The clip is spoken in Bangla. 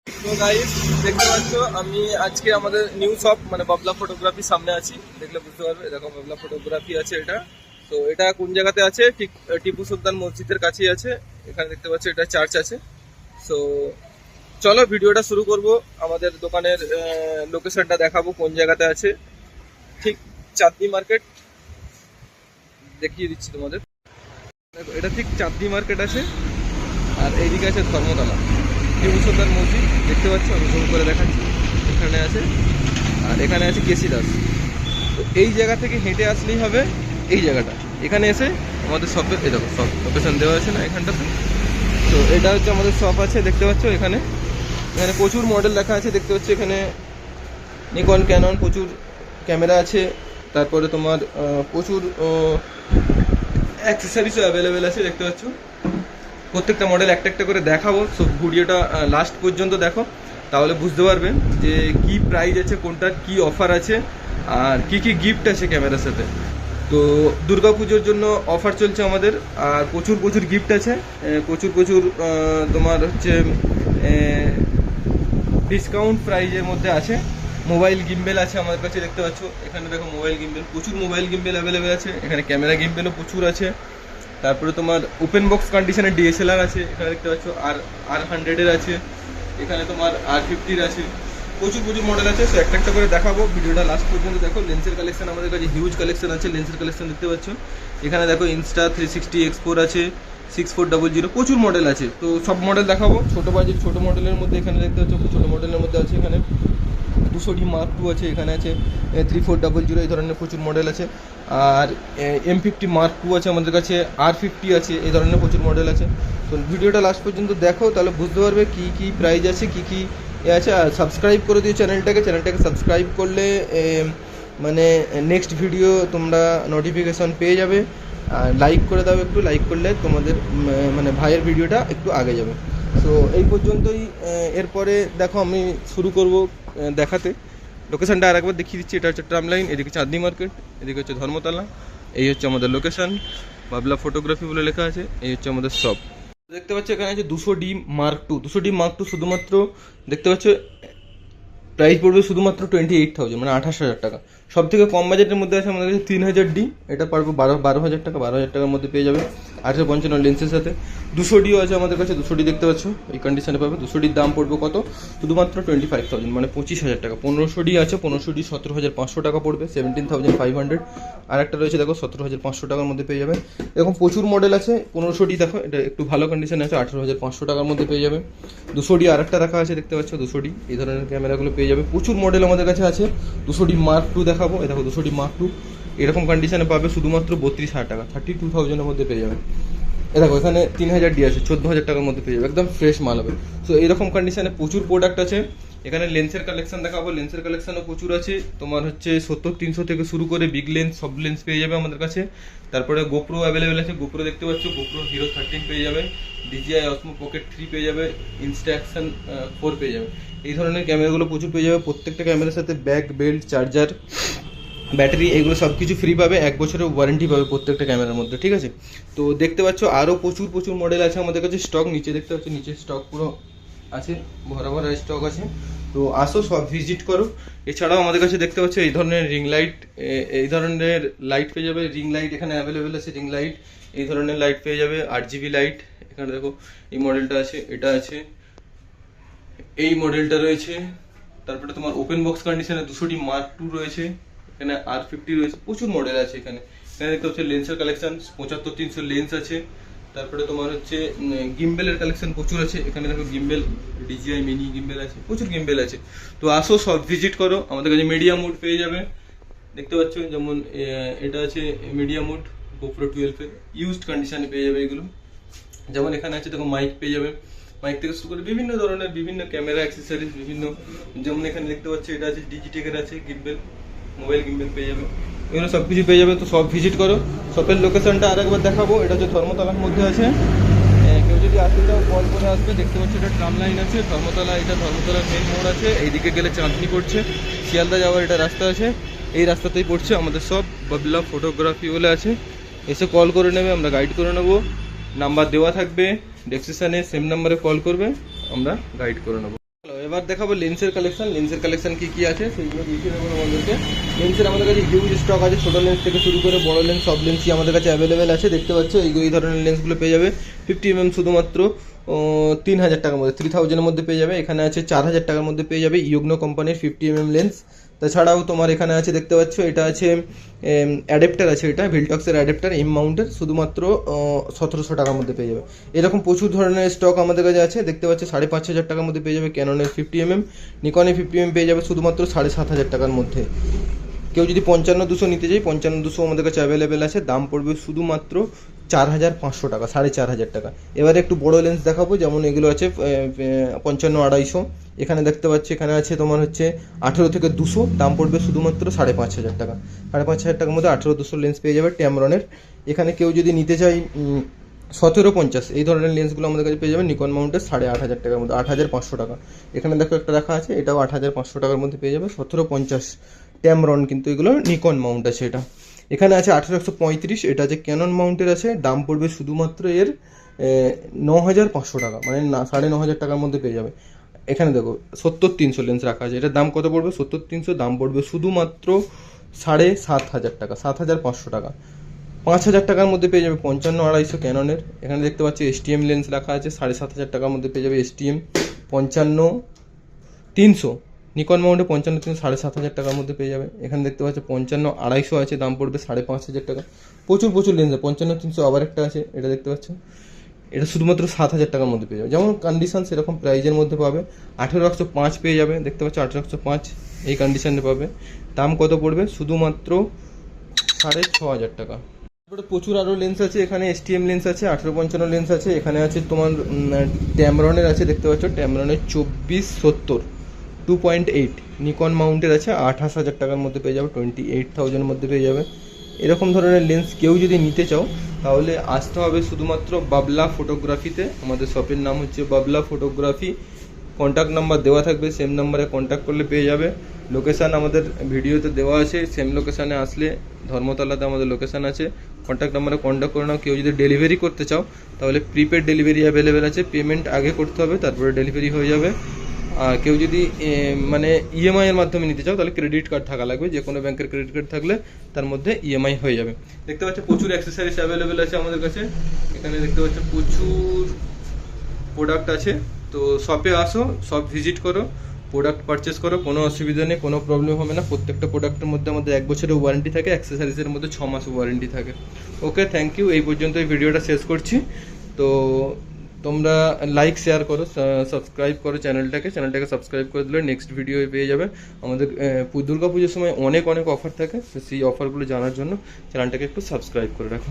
তো গাইস দেখতে পাচ্ছ আমি আজকে আমাদের নিউ শপ মানে বাবলা ফটোগ্রাফির সামনে আছি। দেখলে বুঝতে পারবে, দেখো বাবলা ফটোগ্রাফি আছে এটা। তো এটা কোন জায়গাতে আছে? ঠিক টিপু সুলতান মসজিদের কাছেই আছে। এখানে দেখতে পাচ্ছ এটা চার্চ আছে। সো চলো ভিডিওটা শুরু করব। আমাদের দোকানের লোকেশনটা দেখাবো কোন জায়গাতে আছে। ঠিক চাঁদনি মার্কেট দেখিয়ে দিচ্ছি তোমাদের। দেখো এটা ঠিক চাঁদনি মার্কেট আছে, আর এইদিকে আছে ধর্মতলা টিপু সুলতান মসজিদ। দেখতে পাচ্ছ, আমি জুম করে দেখাচ্ছি, এখানে আছে। আর এখানে আছে কেসি দাস। তো এই জায়গা থেকে হেঁটে আসলেই হবে এই জায়গাটা। এখানে এসে আমাদের শপের এই দেখো শপ লোকেশন দেওয়া আছে না এখানটাতে। তো এটা হচ্ছে আমাদের শপ আছে, দেখতে পাচ্ছ। এখানে এখানে প্রচুর মডেল লেখা আছে, দেখতে পাচ্ছ। এখানে নিকন ক্যানন প্রচুর ক্যামেরা আছে। তারপরে তোমার প্রচুর অ্যাক্সেসরিজও অ্যাভেলেবেল আছে, দেখতে পাচ্ছ। প্রত্যেকটা মডেল একটা একটা করে দেখাবো। সব ভিডিওটা লাস্ট পর্যন্ত দেখো, তাহলে বুঝতে পারবে যে কি প্রাইস আছে, কোনটার কি অফার আছে, আর কি কি গিফট আছে ক্যামেরার সাথে। তো দুর্গাপুজোর জন্য অফার চলছে আমাদের, আর প্রচুর প্রচুর গিফট আছে। প্রচুর প্রচুর তোমার হচ্ছে ডিসকাউন্ট প্রাইজের মধ্যে আছে। মোবাইল গিম্বেল আছে আমাদের কাছে, দেখতে পাচ্ছ। এখানে দেখো মোবাইল গিম্বেল, প্রচুর মোবাইল গিম্বেল অ্যাভেলেবেল আছে। এখানে ক্যামেরা গিম্বেলও প্রচুর আছে। তারপরে তোমার ওপেন বক্স কন্ডিশনের ডিএসএলআর আছে, এখানে দেখতে পাচ্ছ। আর100-এর আছে, এখানে তোমার আর50-এর আছে। প্রচুর প্রচুর মডেল আছে। সো একটা একটা করে দেখাবো, ভিডিওটা লাস্ট পর্যন্ত দেখো। লেন্সের কালেকশন আমাদের কাছে হিউজ কালেকশন আছে। লেন্সের কালেকশন দেখতে পাচ্ছ। এখানে দেখো Insta360 X4 আছে, 6400, প্রচুর মডেল আছে। তো সব মডেল দেখাবো। ছোটো বাজেট ছোটো মডেলের মধ্যে এখানে দেখতে পাচ্ছ, ছোটো মডেলের মধ্যে আছে এখানে 200D Mark II আছে, এখানে আছে 3400, এই ধরনের প্রচুর মডেল আছে। আর M50 Mark II আছে আমাদের কাছে, R50 আছে, এই ধরনের প্রচুর মডেল আছে। তো ভিডিওটা লাস্ট পর্যন্ত দেখো, তাহলে বুঝতে পারবে কি কি প্রাইস আছে, কি কি আছে। আর সাবস্ক্রাইব করে দিও চ্যানেলটাকে সাবস্ক্রাইব করলে মানে নেক্সট ভিডিও তোমরা নোটিফিকেশন পেয়ে যাবে। আর লাইক করে দাও, একটু লাইক করলে তোমাদের মানে ভাইয়ের ভিডিওটা একটু আগে যাবে। তো এই পর্যন্তই। এরপরে দেখো আমি শুরু করব দেখাতে। লোকেশনটা আর একবার দেখিয়ে দিচ্ছি। এটা হচ্ছে ট্রাম লাইন, এদিকে চাঁদনি মার্কেট, এদিকে হচ্ছে ধর্মতলা। এই হচ্ছে আমাদের লোকেশন, বাবলা ফটোগ্রাফি বলে লেখা আছে। এই হচ্ছে আমাদের শপ। দেখতে পাচ্ছ এখানে আছে 200D Mark II। 200D Mark II শুধুমাত্র দেখতে পাচ্ছ প্রাইস পড়বে শুধুমাত্র 28,000, মানে 28,000 টাকা। সব থেকে কম বাজেটের মধ্যে আছে আমাদের কাছে 3000D। এটা পারবো 12,000 টাকা, 12,000 টাকার মধ্যে পেয়ে যাবে 855 লেন্সের সাথে। 200Dও আছে আমাদের কাছে, 200D দেখতে পাচ্ছ এই কন্ডিশনে পাবে। 200Dর দাম পড়বে কত? শুধুমাত্র 25,000, মানে 25,000 টাকা। 1500D আছে, 1500D 17,500 টাকা পড়বে, 17,500। আর একটা রয়েছে দেখো 17,500 টাকার মধ্যে পেয়ে যাবে। এরকম প্রচুর মডেল আছে। 1500D দেখো, এটা একটু ভালো কন্ডিশনে আছে, 18,500 টাকার মধ্যে পেয়ে যাবে। 200D আর একটা রাখা আছে, দেখতে পাচ্ছ 200D, এই ধরনের ক্যামেরাগুলো পেয়ে যাবে। প্রচুর মডেল আমাদের কাছে আছে। 200D Mark II দেখাবো, এই দেখো 200D Mark II এরকম কন্ডিশনে পাবে শুধুমাত্র 32,000 টাকা, 32,000-এর মধ্যে পেয়ে যাবে। এ দেখো এখানে 3000D আছে, 14,000 টাকার মধ্যে পেয়ে যাবে, একদম ফ্রেশ মাল হবে। সো এইরকম কন্ডিশনে প্রচুর প্রোডাক্ট আছে। এখানে লেন্সের কালেকশন দেখাবো, লেন্সের কালেকশনও প্রচুর আছে। তোমার হচ্ছে 70-300 থেকে শুরু করে বিগ লেন্স, সব লেন্স পেয়ে যাবে আমাদের কাছে। তারপরে গোপ্রো অ্যাভেলেবেল আছে, গোপ্রো দেখতে পাচ্ছ, গোপ্রো Hero 13 পেয়ে যাবে, DJI Osmo Pocket 3 পেয়ে যাবে, Insta Action 4 পেয়ে যাবে। এই ধরনের ক্যামেরাগুলো প্রচুর পেয়ে যাবে। প্রত্যেকটা ক্যামেরার সাথে ব্যাক, বেল্ট, চার্জার, ব্যাটারি, এগুলো সব কিছু ফ্রি পাবে। 1 বছরের ওয়ারেন্টি পাবে প্রত্যেকটা ক্যামেরার মধ্যে, ঠিক আছে। তো দেখতে পাচ্ছ আরও প্রচুর প্রচুর মডেল আছে আমাদের কাছে। স্টক নিচে দেখতে পাচ্ছ, নিচে স্টক পুরো আছে, ভরা ভরা স্টক আছে। তো আসো সব ভিজিট করো। এছাড়াও আমাদের কাছে দেখতে পাচ্ছ এই ধরনের রিং লাইট, এই ধরনের লাইট পেয়ে যাবে। রিং লাইট এখানে অ্যাভেলেবেল আছে, রিং লাইট এই ধরনের লাইট পেয়ে যাবে। 8GB লাইট এখানে দেখো, এই মডেলটা আছে, এটা আছে, এই মডেলটা রয়েছে। তারপরে তোমার ওপেন বক্স কন্ডিশনে 200D Mark II রয়েছে, এখানে R50 রয়েছে, প্রচুর মডেল আছে এখানে। এখানে দেখতে হচ্ছে লেন্সের কালেকশন 75-300 লেন্স আছে। তারপরে তোমার হচ্ছে গিম্বেলের কালেকশন প্রচুর আছে। এখানে দেখো গিম্বেল, DJI মিনি গিম্বেল আছে, প্রচুর গিম্বেল আছে। তো আসো সব ভিজিট করো। আমাদের কাছে মিডিয়া মোড পেয়ে যাবে, দেখতে পাচ্ছ। যেমন এটা আছে মিডিয়া মোড, GoPro 12-এর ইউজড কন্ডিশনে পেয়ে যাবে এগুলো। যেমন এখানে আছে দেখো মাইক পেয়ে যাবে, মাইক থেকে শুরু করে বিভিন্ন ধরনের বিভিন্ন ক্যামেরা অ্যাক্সেসরিজ বিভিন্ন। যেমন এখানে দেখতে পাচ্ছি এটা আছে ডিজিটেকের আছে গিম্বেল, মোবাইল গিম্বেল পেয়ে যাবে, এগুলো সব কিছু পেয়ে যাবে। তো সব ভিজিট করো। শপের লোকেশনটা আর একবার দেখাবো। এটা হচ্ছে ধর্মতলার মধ্যে আছে। কেউ যদি আসতে চাও কল করে আসবে। দেখতে পাচ্ছি এটা ট্রাম লাইন আছে, ধর্মতলা, এটা ধর্মতলার মেন মোড় আছে। এইদিকে গেলে চাঁদনি পড়ছে, শিয়ালদা যাওয়ার এটা রাস্তা আছে, এই রাস্তাতেই পড়ছে আমাদের সব। বাবলা ফটোগ্রাফি বলে আছে, এসে কল করে নেবে, আমরা গাইড করে নেবো। নাম্বার দেওয়া থাকবে ডেসক্রিপশনে, সেম নাম্বারে কল করবে, আমরা গাইড করে নেবো। এবার দেখাবো লেন্সের কালেকশন কি কি আছে সেইগুলো দেখিয়ে দেবো আমাদেরকে। লেন্সের আমাদের কাছে হিউজ স্টক আছে, ছোটো লেন্স থেকে শুরু করে বড় লেন্স সব লেন্সই আমাদের কাছে অ্যাভেলেবেল আছে। দেখতে পাচ্ছ এই ধরনের লেন্সগুলো পেয়ে যাবে 50mm শুধুমাত্র 3000 টাকার মধ্যে, 3000-এর মধ্যে পেয়ে যাবে। এখানে আছে 4000 টাকার মধ্যে পেয়ে যাবে ইয়োগনো কোম্পানির 50mm লেন্স। তাছাড়াও তোমার এখানে আছে দেখতে পাচ্ছ এটা আছে অ্যাডাপ্টার আছে, এটা ভিলটক্সের অ্যাডাপ্টার এম মাউন্টের, শুধুমাত্র 1700 টাকার মধ্যে পেয়ে যাবে। এরকম প্রচুর ধরনের স্টক আমাদের কাছে আছে। দেখতে পাচ্ছ 5500 টাকার মধ্যে পেয়ে যাবে ক্যাননের 50mm, নিকনের 50mm পেয়ে যাবে শুধুমাত্র 7500 টাকার মধ্যে। কেউ যদি 55-200 নিতে চাই 55-200 আমাদের কাছে অ্যাভেলেবেল আছে, দাম পড়বে শুধুমাত্র 4500 টাকা, 4500 টাকা। এবারে একটু বড় লেন্স দেখাবো, যেমন এগুলো আছে 55-250। এখানে দেখতে পাচ্ছি এখানে আছে তোমার হচ্ছে 18 থেকে 200, দাম পড়বে শুধুমাত্র 5500 টাকা। 5500 টাকার মধ্যে 18-200 লেন্স পেয়ে যাবে ট্যামরনের। এখানে কেউ যদি নিতে চাই 1750 এই ধরনের লেন্সগুলো আমাদের কাছে পেয়ে যাবে নিকন মাউন্টের 8500 টাকার মধ্যে, 8500 টাকা। এখানে দেখো একটা রাখা আছে, এটাও 8500 টাকার মধ্যে পেয়ে যাবে 1750 ট্যামরন, কিন্তু এগুলো নিকন মাউন্ট আছে এটা। এখানে আছে 1835, এটা আছে ক্যানন মাউন্টের আছে, দাম পড়বে শুধুমাত্র এর 9500 টাকা, মানে 9500 টাকার মধ্যে পেয়ে যাবে। এখানে দেখো 70-300 লেন্স রাখা আছে, এটার দাম কত পড়বে 70-300, দাম পড়বে শুধুমাত্র 7500 টাকা, 7500 টাকা। 5000 টাকার মধ্যে পেয়ে যাবে 55-250 ক্যাননের। এখানে দেখতে পাচ্ছি STM লেন্স রাখা আছে, 7500 টাকার মধ্যে পেয়ে যাবে STM 55-300, নিকন মাউন্টে 55-300 7500 টাকার মধ্যে পেয়ে যাবে। এখানে দেখতে পাচ্ছি 55-250 আছে, দাম পড়বে 5500 টাকা। প্রচুর লেন্স আছে, 55-300 আবার একটা আছে, এটা দেখতে পাচ্ছ, এটা শুধুমাত্র 7000 টাকার মধ্যে পেয়ে যাবে। যেমন কন্ডিশন সেরকম প্রাইজের মধ্যে পাবে। 18105 পেয়ে যাবে, দেখতে পাচ্ছ 18105 এই কন্ডিশনে পাবে। দাম কত পড়বে শুধুমাত্র 6500 টাকা। তারপরে প্রচুর আরও লেন্স আছে, এখানে STM লেন্স আছে, 1855 লেন্স আছে। এখানে আছে তোমার ট্যামরনের আছে, দেখতে পাচ্ছ ট্যামরনের 2470 2.8, নিকন মাউন্টের আছে 28000 টাকার মধ্যে পেয়ে যাবে, 28,000-এর মধ্যে পেয়ে যাবে। এরকম ধরনের লেন্স কেউ যদি নিতে চাও তাহলে আসতে হবে শুধুমাত্র বাবলা ফটোগ্রাফিতে। আমাদের শপের নাম হচ্ছে বাবলা ফটোগ্রাফি। কন্ট্যাক্ট নাম্বার দেওয়া থাকবে, সেম নাম্বারে কন্ট্যাক্ট করলে পেয়ে যাবে। লোকেশান আমাদের ভিডিওতে দেওয়া আছে, সেম লোকেশানে আসলে ধর্মতলাতে আমাদের লোকেশান আছে। কন্ট্যাক্ট নাম্বারে কন্ট্যাক্ট করে নাও। কেউ যদি ডেলিভারি করতে চাও তাহলে প্রিপেড ডেলিভারি অ্যাভেলেবেল আছে, পেমেন্ট আগে করতে হবে, তারপরে ডেলিভারি হয়ে যাবে। আর কেউ যদি মানে EMI এর মাধ্যমে নিতে চাও তাহলে ক্রেডিট কার্ড থাকা লাগবে, যে কোনো ব্যাংকের ক্রেডিট কার্ড থাকলে তার মধ্যে EMI হয়ে যাবে। দেখতে পাচ্ছ প্রচুর অ্যাক্সেসরিজ অ্যাভেলেবেল আছে আমাদের কাছে। এখানে দেখতে পাচ্ছ প্রচুর প্রোডাক্ট আছে। তো শপে আসো, শপ ভিজিট করো, প্রোডাক্ট পারচেস করো, কোনো অসুবিধা নেই, কোনো প্রবলেম হবে না। প্রত্যেকটা প্রোডাক্টের মধ্যে আমাদের 1 বছরের ওয়ারেন্টি থাকে, অ্যাক্সেসরিজের মধ্যে 6 মাস ওয়ারেন্টি থাকে। ওকে, থ্যাংক ইউ। এই পর্যন্ত এই ভিডিওটা শেষ করছি। তো তোমরা লাইক শেয়ার করো, সাবস্ক্রাইব করো চ্যানেলটাকে সাবস্ক্রাইব করে দিলে নেক্সট ভিডিও পেয়ে যাবে। আমাদের দুর্গা পুজোর সময় অনেক অফার থাকে, সেই অফারগুলো জানার জন্য চ্যানেলটাকে একটু সাবস্ক্রাইব করে রাখো।